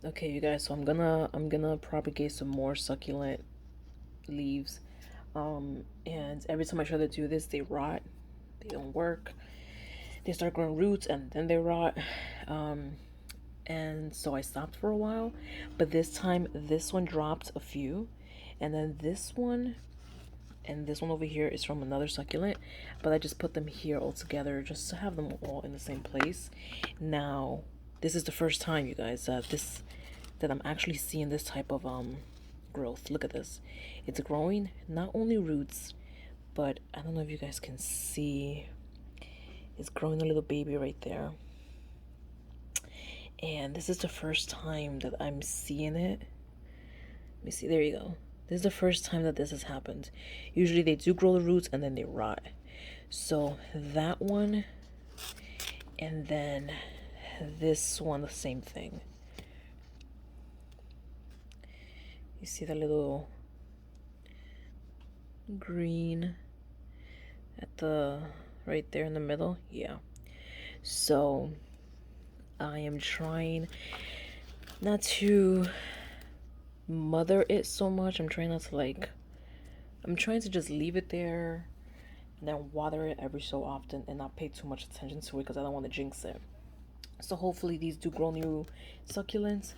Okay, you guys, so I'm gonna propagate some more succulent leaves. And every time I try to do this, they rot. They don't work. They start growing roots and then they rot. Um, and so I stopped for a while, but this time this one dropped a few, and then this one and this one over here is from another succulent, but I just put them here all together just to have them all in the same place. Now, this is the first time, you guys, that I'm actually seeing this type of growth. Look at this. It's growing not only roots, but I don't know if you guys can see. It's growing a little baby right there. And this is the first time that I'm seeing it. Let me see. There you go. This is the first time that this has happened. Usually they do grow the roots and then they rot. So that one, and then this one, the same thing. You see the little green at the right there in the middle? Yeah. So I am trying not to mother it so much. I'm trying to just leave it there and then water it every so often and not pay too much attention to it because I don't want to jinx it. So hopefully these do grow new succulents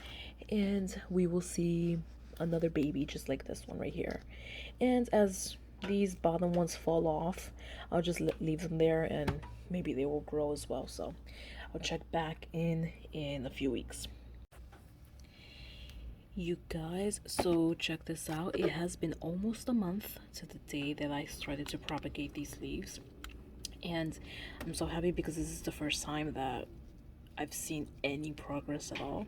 and we will see another baby just like this one right here. And as these bottom ones fall off, I'll just leave them there and maybe they will grow as well. So I'll check back in a few weeks. You guys, so check this out. It has been almost a month to the day that I started to propagate these leaves. And I'm so happy because this is the first time that I've seen any progress at all.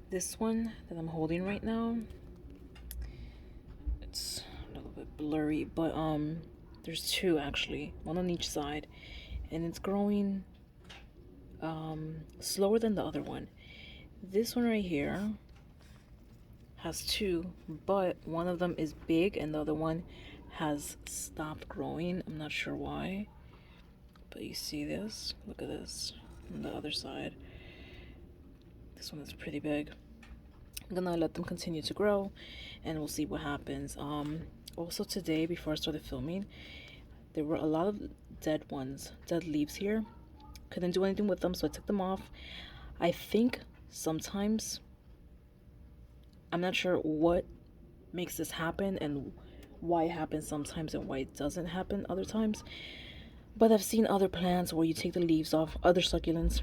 This one that I'm holding right now, it's a little bit blurry, but there's two actually, one on each side, and it's growing slower than the other one. This one right here has two, but one of them is big and the other one has stopped growing. I'm not sure why, but you see this? Look at this on the other side. This one is pretty big. I'm gonna let them continue to grow and we'll see what happens. Also today, before I started filming, there were a lot of dead leaves here. Couldn't do anything with them, so I took them off. I think sometimes, I'm not sure what makes this happen and why it happens sometimes and why it doesn't happen other times. But I've seen other plants where you take the leaves off, other succulents,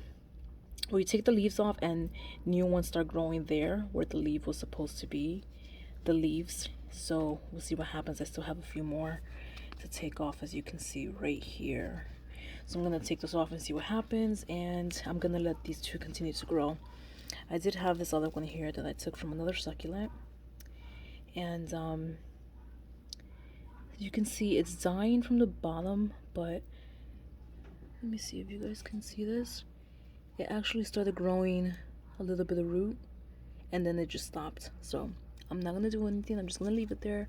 where you take the leaves off and new ones start growing there where the leaf was supposed to be, the leaves. So we'll see what happens. I still have a few more to take off, as you can see right here. So I'm gonna take this off and see what happens, and I'm gonna let these two continue to grow. I did have this other one here that I took from another succulent, and you can see it's dying from the bottom, but let me see if you guys can see this. It actually started growing a little bit of root and then it just stopped. So I'm not gonna do anything. I'm just gonna leave it there,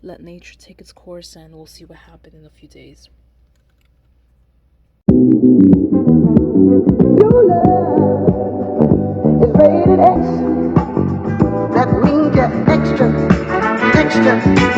let nature take its course, and we'll see what happens in a few days. Your love is rated X. That means you're extra, extraordinary.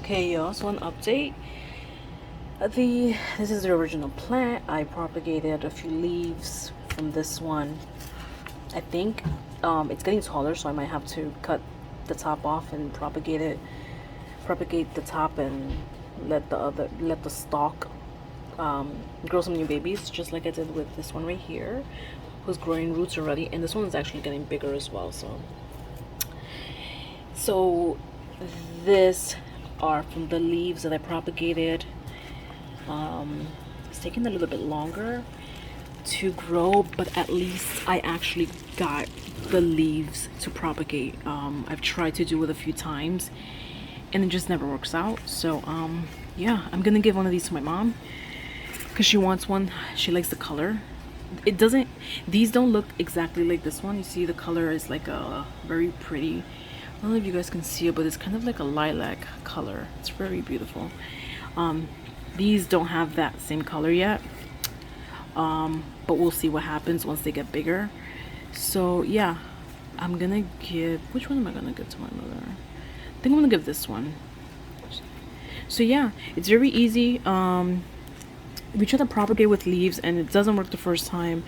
Okay, y'all, so an update. This is the original plant. I propagated a few leaves from this one. I think it's getting taller, so I might have to cut the top off and propagate the top, and let the stalk grow some new babies, just like I did with this one right here, who's growing roots already, and this one is actually getting bigger as well. So this are from the leaves that I propagated. It's taking a little bit longer to grow, but at least I actually got the leaves to propagate. I've tried to do it a few times and it just never works out. So yeah, I'm gonna give one of these to my mom because she wants one. She likes the color. It doesn't, these don't look exactly like this one. You see the color is like a very pretty, I don't know if you guys can see it, but it's kind of like a lilac color. It's very beautiful. These don't have that same color yet, but we'll see what happens once they get bigger. So yeah, I'm gonna give, which one am I gonna give to my mother? I think I'm gonna give this one. So yeah, it's very easy. We try to propagate with leaves and it doesn't work the first time.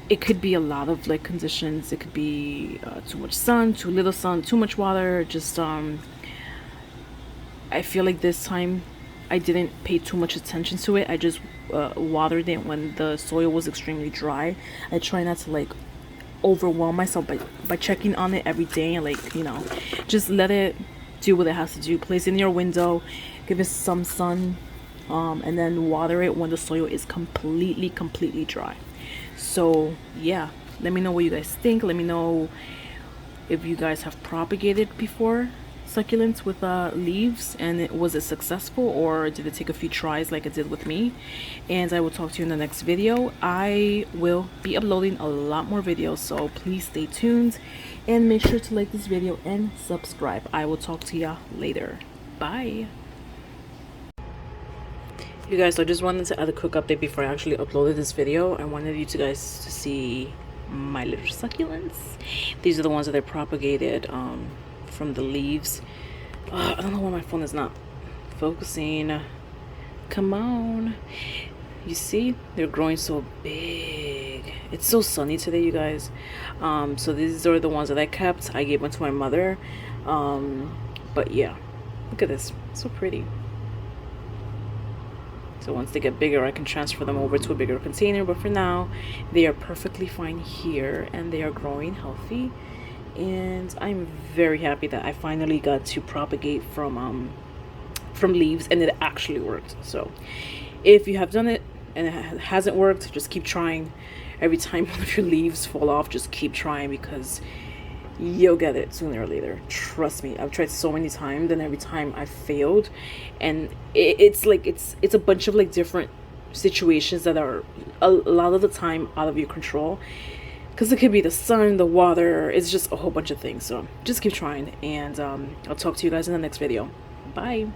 It could be a lot of like conditions. It could be too much sun, too little sun, too much water. Just I feel like this time I didn't pay too much attention to it. I just watered it when the soil was extremely dry. I try not to like overwhelm myself by checking on it every day and like, you know, just let it do what it has to do. Place it in your window, give it some sun, and then water it when the soil is completely dry. So yeah, let me know what you guys think. Let me know if you guys have propagated before succulents with leaves and was it successful, or did it take a few tries like it did with me? And I will talk to you in the next video. I will be uploading a lot more videos, so please stay tuned and make sure to like this video and subscribe. I will talk to ya later. Bye. You guys, I just wanted to add a quick update before I actually uploaded this video. I wanted you guys to see my little succulents. These are the ones that I propagated from the leaves. I don't know why my phone is not focusing. Come on. You see, they're growing so big. It's so sunny today, you guys. So these are the ones that I kept. I gave one to my mother. But yeah, look at this, so pretty. So once they get bigger, I can transfer them over to a bigger container. But for now, they are perfectly fine here and they are growing healthy. And I'm very happy that I finally got to propagate from leaves and it actually worked. So if you have done it and it hasn't worked, just keep trying. Every time one of your leaves fall off, just keep trying because you'll get it sooner or later. Trust me, I've tried so many times and every time I failed. And it's like it's a bunch of like different situations that are a lot of the time out of your control, because it could be the sun, the water, it's just a whole bunch of things. So just keep trying, and I'll talk to you guys in the next video. Bye.